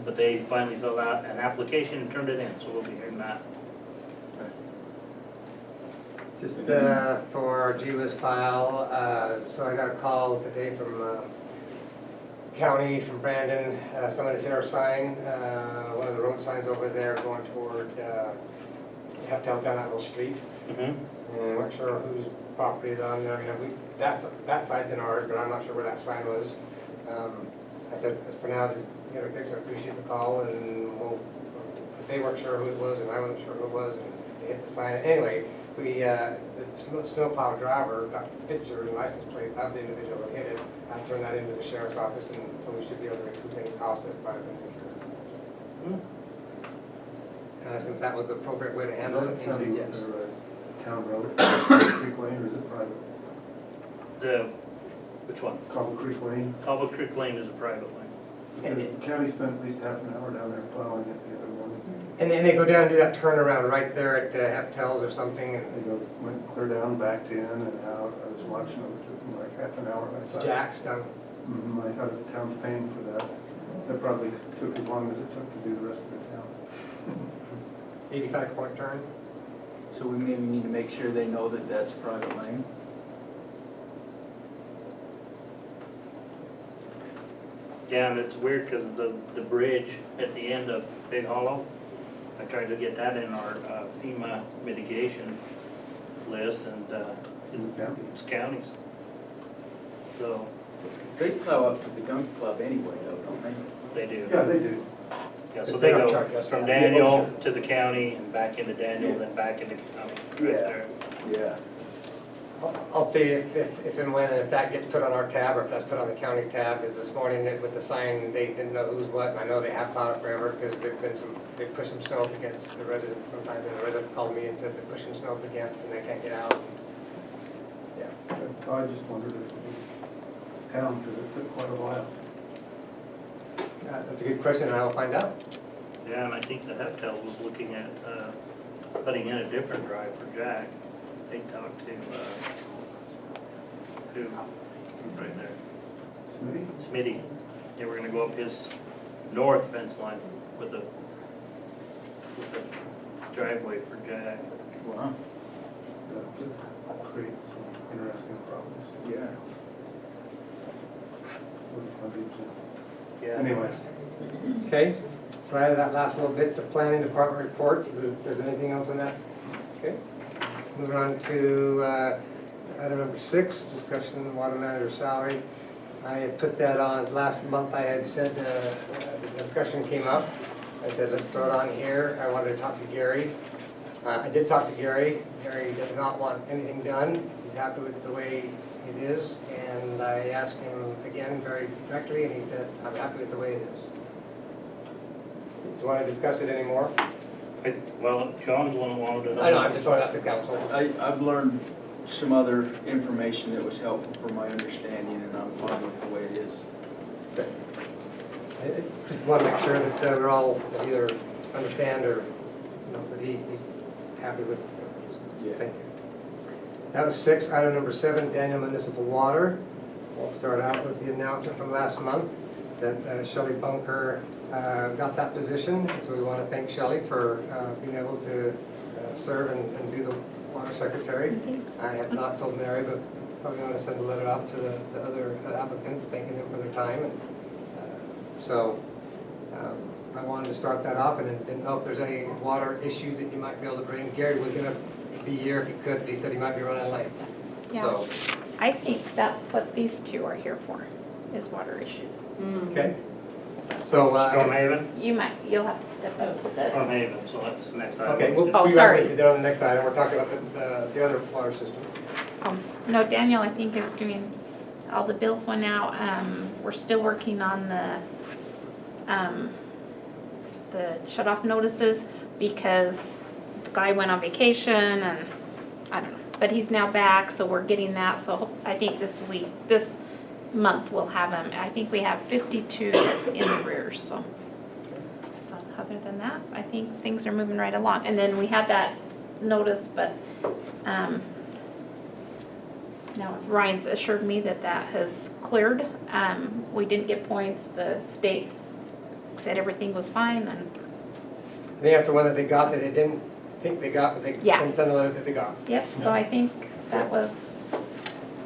But they finally filled out an application and turned it in, so we'll be hearing that. Just for our GWIS file, so I got a call today from county, from Brandon, someone hit our sign, one of the road signs over there going toward, you have to tell down that little street. And I'm not sure whose property it's on there, that side's in ours, but I'm not sure where that sign was. I said, as for now, just get it fixed, I appreciate the call, and they weren't sure who it was, and I wasn't sure who it was, and they hit the sign. Anyway, the snowplow driver got the picture and license plate of the individual that hit it. I turned that into the sheriff's office, and so we should be able to recoup any costs that might have been incurred. And I asked him if that was the appropriate way to handle it, and he said yes. Is that a town road, Creek Lane, or is it private? Which one? Cobble Creek Lane? Cobble Creek Lane is a private lane. Because the county spent at least half an hour down there plowing it the other morning. And then they go down and do that turnaround right there at Heptel's or something, and They went clear down, backed in and out. I was watching them, it took them like half an hour. I thought, Jack's down. I thought the town's paying for that. It probably took as long as it took to do the rest of the town. 85-point turn. So we maybe need to make sure they know that that's private lane. Yeah, and it's weird because the bridge at the end of Big Hollow, I tried to get that in our FEMA mitigation list, and it's counties. So They plow up to the gun club anyway, though, don't they? they do. Yeah, they do. Yeah, so But they they don't go charge us for from that. Daniel to the county and back into Daniel, then back into county. Right there. Yeah. I'll see if and when, and if that gets put on our tab, or if that's put on the county tab, because this morning with the sign, they didn't know who's what, and I know they have plowed it forever, because they pushed some snow up against the residents sometimes, and the resident called me and said they're pushing snow up against, and they can't get out. Yeah. I just wondered if it was town, because it took quite a while. That's a good question, and I will find out. Yeah, and I think the Heptel was looking at putting in a different drive for Jack. They talked to, who's right there? Smitty? Smitty. They were gonna go up his north fence line with the driveway for Jack. Wow. That could create some interesting problems. Yeah. Yeah. Anyways, Okay, so I added that last little bit to planning department reports, if there's anything else on that. Okay, moving on to item number 6, discussion of water manager salary. I had put that on, last month I had said the discussion came up. I said, let's throw it on here. I wanted to talk to Gary. I did talk to Gary. Gary does not want anything done. He's happy with the way it is, and I asked him again very directly, and he said, I'm happy with the way it is. Do you want to discuss it anymore? Well, John's one who wanted to know. I know, I'm just throwing it out to council. I've learned some other information that was helpful for my understanding, and I'm fine with the way it is. I just want to make sure that we're all either understand or, that he's happy with. Yeah. Thank you. That was 6. Item number 7, Daniel Municipal Water. We'll start out with the announcement from last month that Shelley Bunker got that position. So we want to thank Shelley for being able to serve and be the water secretary. I had not told Mary, but probably going to send a letter out to the other applicants, thanking them for their time. And so I wanted to start that off, and didn't know if there's any water issues that you might be able to bring. Gary was going to be here if he could, but he said he might be running late. Yeah. So, I think that's what these two are here for, is water issues. okay. So, Stormhaven? You'll have to step up to the, Stormhaven, so that's the next item. okay, we'll Oh, be sorry. right with you on the next item. We're talking about the other water system. no, Daniel, I think is doing, all the bills went out. We're still working on the shut-off notices because the guy went on vacation and I don't know. but he's now back, so we're getting that, so I think this month we'll have him. I think we have 52 that's in the rears, so. So other than that, I think things are moving right along. And then we had that notice, but, now Ryan's assured me that that has cleared. We didn't get points, the state said everything was fine, and I think that's the one that they got that they didn't think they got, but they Yeah. can send a letter that they got. yep, so I think that was,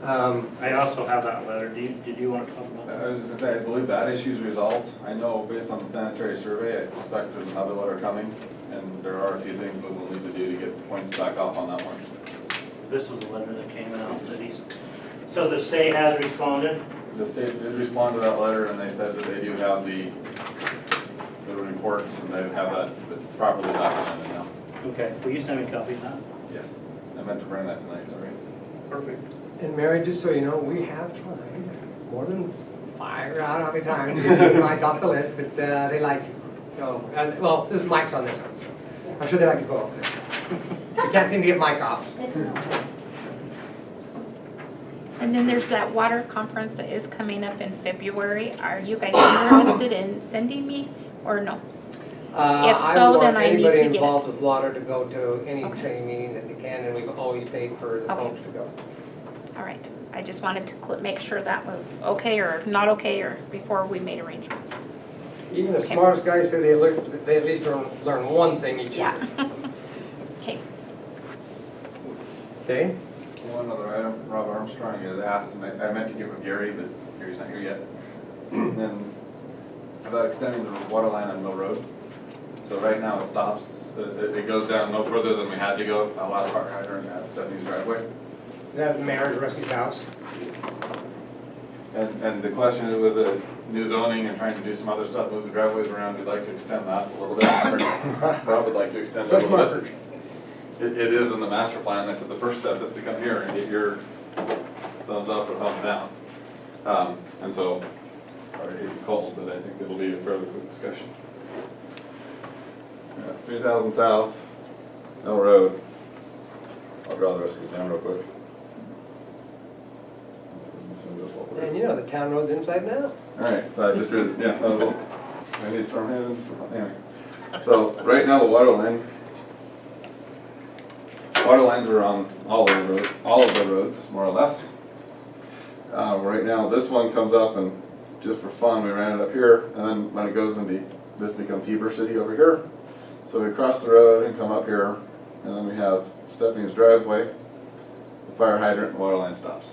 I also have that letter. Did you want to talk about that? I was just gonna say, I believe that issue's resolved. I know based on the sanitary survey, I suspect there's another letter coming, and there are a few things that we'll need to do to get the points back off on that one. This was the letter that came out that he's, so the state has responded? The state did respond to that letter, and they said that they do have the reports, and they have that properly documented now. Okay, will you send me a copy of that? Yes, I meant to bring that tonight, sorry. Perfect. And Mary, just so you know, we have tried more than 5, I don't know how many times, to get Mike off the list, but they like you. So, well, there's Mike's on this one. I'm sure they like to go off this. We can't seem to get Mike off. and then there's that water conference that is coming up in February. Are you guys interested in sending me or no? I so, want then I need anybody to get it. involved with water to go to any Okay. training meeting that they can, and we've always paid for the Okay. folks to go. All right, I just wanted to make sure that was okay or not okay, or before we made arrangements. Even the Okay. smartest guys say they at least learn one thing each year. Yeah. Okay, Okay? One other item, Rob Armstrong had asked, and I meant to get with Gary, but Gary's not here yet. And about extending the water line on Mill Road. So right now it stops, it goes down no further than we had to go, that last fire hydrant at Stephanie's driveway. That Mayor's Rusty's house. And the question is with the new zoning and trying to do some other stuff, move the driveways around, we'd like to extend that a little bit. Rob would like to extend it a Push little markers. bit. It is in the master plan. I said the first step is to come here and get your thumbs up or thumbs down. And so, sorry to be cold, but I think it'll be a fairly quick discussion. 3000 South, Mill Road. I'll draw the rest of the town real quick. And you know, the town road's inside now. Alright, so I just drew, yeah, I need storm hands, anyway. So, right now the water lines are on all of the roads, more or less. Right now, this one comes up and just for fun, we ran it up here, and then when it goes into, this becomes Heber City over here. So we cross the road and come up here, and then we have Stephanie's driveway, the fire hydrant, and water line stops.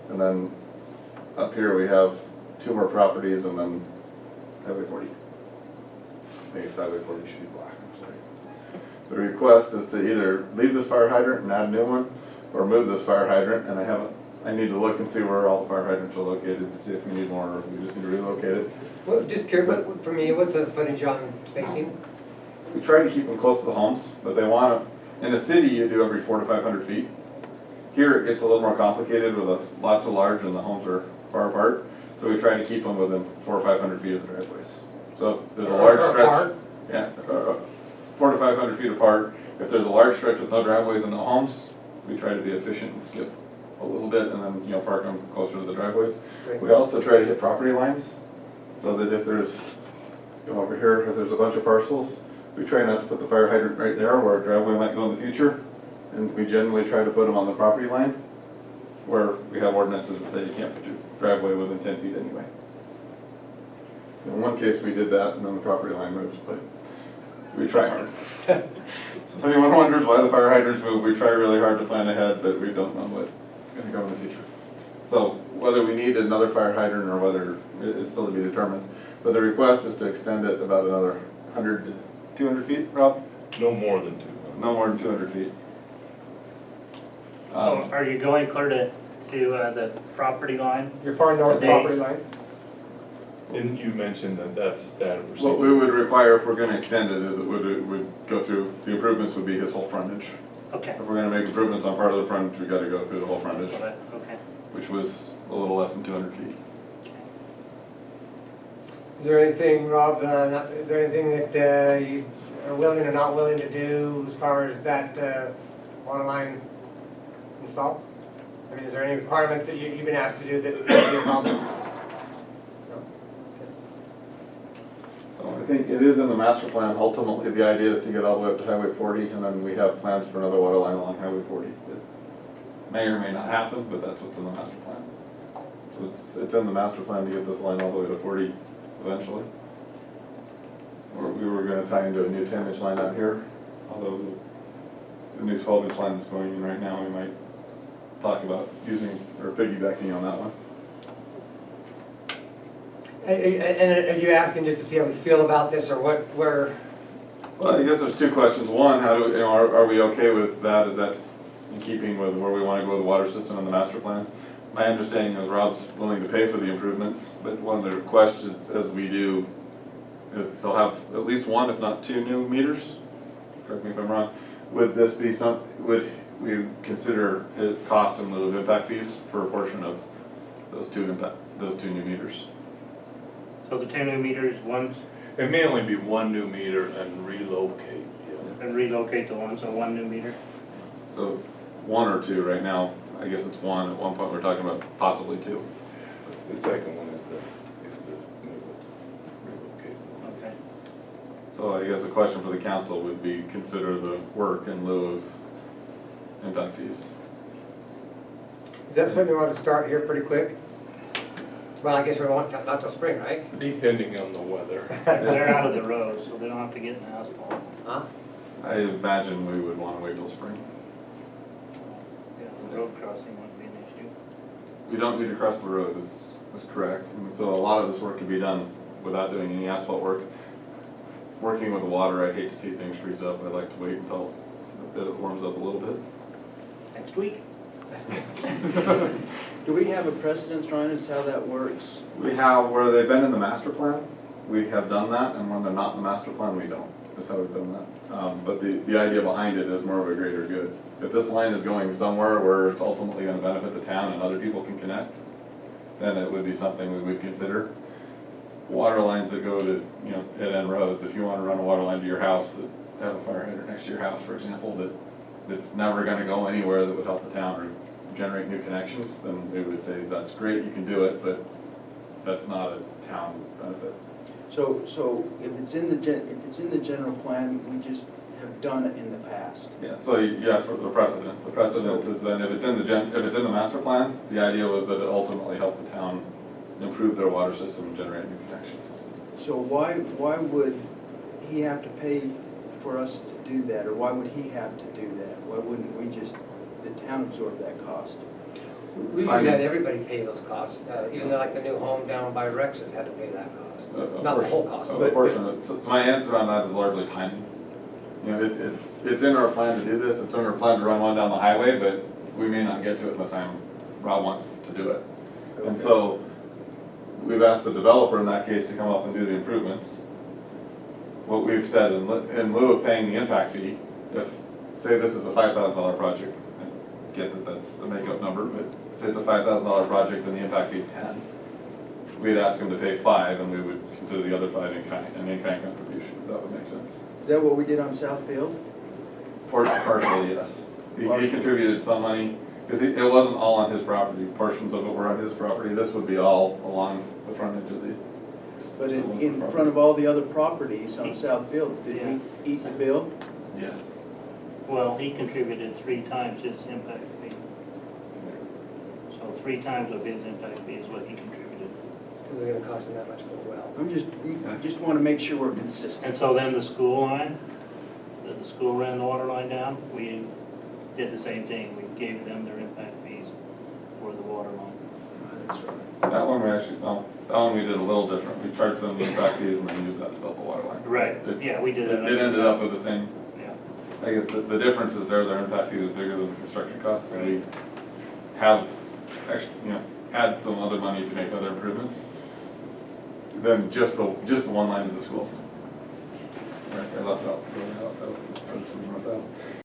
And then up here we have 2 more properties, and then Highway 40. I think it's Highway 40 should be black, I'm sorry. The request is to either leave this fire hydrant and add a new one, or move this fire hydrant, and I need to look and see where all the fire hydrants are located to see if we need more, or if we just need to relocate it. Well, just curious, for me, what's the footage on spacing? We try to keep them close to the homes, but they want to, in the city you do every 400 to 500 feet. Here it gets a little more complicated with the lots are large and the homes are far apart, so we try to keep them within 400 or 500 feet of the driveways. So if there's a large stretch, Apart? yeah, 400 to 500 feet apart. If there's a large stretch with no driveways and no homes, we try to be efficient and skip a little bit and then park them closer to the driveways. Great. We also try to hit property lines, so that if there's, over here, if there's a bunch of parcels, we try not to put the fire hydrant right there where a driveway might go in the future. And we generally try to put them on the property line where we have ordinances that say you can't put your driveway within 10 feet anyway. In one case we did that and then the property line moves, but we try hard. So if anyone wonders why the fire hydrants move, we try really hard to plan ahead, but we don't know what's going to go in the future. So whether we need another fire hydrant or whether it's still to be determined. But the request is to extend it about another 100 to 200 feet, Rob? No more than 200. No more than 200 feet. So are you going clear to the property line? Your far north The property days. line? And you mentioned that that's standard procedure. What we would require if we're going to extend it is it would go through, the improvements would be his whole frontage. Okay. If we're going to make improvements on part of the frontage, we got to go through the whole frontage, Okay. which was a little less than 200 feet. Is there anything, Rob, is there anything that you are willing or not willing to do as far as that water line install? I mean, is there any requirements that you've been asked to do that would be a problem? No? So I think it is in the master plan. Ultimately, the idea is to get all the way up to Highway 40, and then we have plans for another water line along Highway 40. It may or may not happen, but that's what's in the master plan. So it's in the master plan to get this line all the way to 40 eventually. Or we were going to tie into a new 10-inch line out here, although the new 12-inch line that's going in right now, we might talk about using or piggybacking on that one. And are you asking just to see how we feel about this, or what, where? Well, I guess there's two questions. One, how do we, are we okay with that? Is that in keeping with where we want to go with the water system and the master plan? My understanding is Rob's willing to pay for the improvements, but one of the questions as we do is he'll have at least one, if not two new meters. Correct me if I'm wrong. Would this be would we consider it cost in lieu of impact fees for a portion of those two new meters? So the 2 new meters, one, It may only be one new meter and relocate, yeah. and relocate the one, so 1 new meter? So one or two right now. I guess it's one. At one point we're talking about possibly two. The second one is the relocate. Okay. So I guess the question for the council would be consider the work in lieu of impact fees. Is that something you want to start here pretty quick? Well, I guess we won't, not till spring, right? Depending on the weather. They're out of the road, so they don't have to get in asphalt. Huh? I imagine we would want to wait till spring. Yeah, the road crossing wouldn't be an issue. We don't need to cross the road, is correct. And so a lot of this work can be done without doing any asphalt work. Working with the water, I hate to see things freeze up. I'd like to wait until it warms up a little bit. Next week? Do we have a precedence, Ryan, as how that works? We have, where they've been in the master plan, we have done that, and when they're not in the master plan, we don't. That's how we've done that. But the idea behind it is more of a greater good. If this line is going somewhere where it's ultimately going to benefit the town and other people can connect, then it would be something we would consider. Water lines that go to, dead-end roads, if you want to run a water line to your house, that have a fire hydrant next to your house, for example, that's never going to go anywhere that would help the town or generate new connections, then we would say, that's great, you can do it, but that's not a town benefit. So if it's in the general plan, we just have done it in the past. Yeah, so you asked for the precedent. The precedent is then if it's in the master plan, the idea was that it ultimately helped the town improve their water system and generate new connections. So why would he have to pay for us to do that, or why would he have to do that? Why wouldn't we just, the town absorb that cost? We usually had everybody pay those costs, even though like the new home down by Rex's had to pay that cost. Not the whole cost. A portion of it. So my answer on that is largely timing. It's in our plan to do this, it's in our plan to run one down the highway, but we may not get to it in the time Rob wants to do it. Okay. And so we've asked the developer in that case to come up and do the improvements. What we've said in lieu of paying the impact fee, if, say this is a $5,000 project, I get that that's a make-up number, but say it's a $5,000 project and the impact fee is 10, we'd ask him to pay 5 and we would consider the other 5 an in-kind contribution, if that would make sense. Is that what we did on Southfield? Partially, yes. He contributed some money, because it wasn't all on his property, portions of it were on his property, this would be all along the front edge of the. But in front of all the other properties on Southfield, did he eat the bill? Yes. Well, he contributed 3 times his impact fee. So 3 times of his impact fee is what he contributed. Because they're gonna cost them that much for a well. I just want to make sure we're consistent. And so then the school line, the school ran the water line down, we did the same thing. We gave them their impact fees for the water line. That's right. That one we actually, no, that one we did a little different. We charged them the impact fees and then used that to build the water line. Right, yeah, we did it. It ended up with the same, Yeah. I guess the difference is their impact fee was bigger than the construction costs. And we have, had some other money to make other improvements than just the one line of the school. Right, I left out.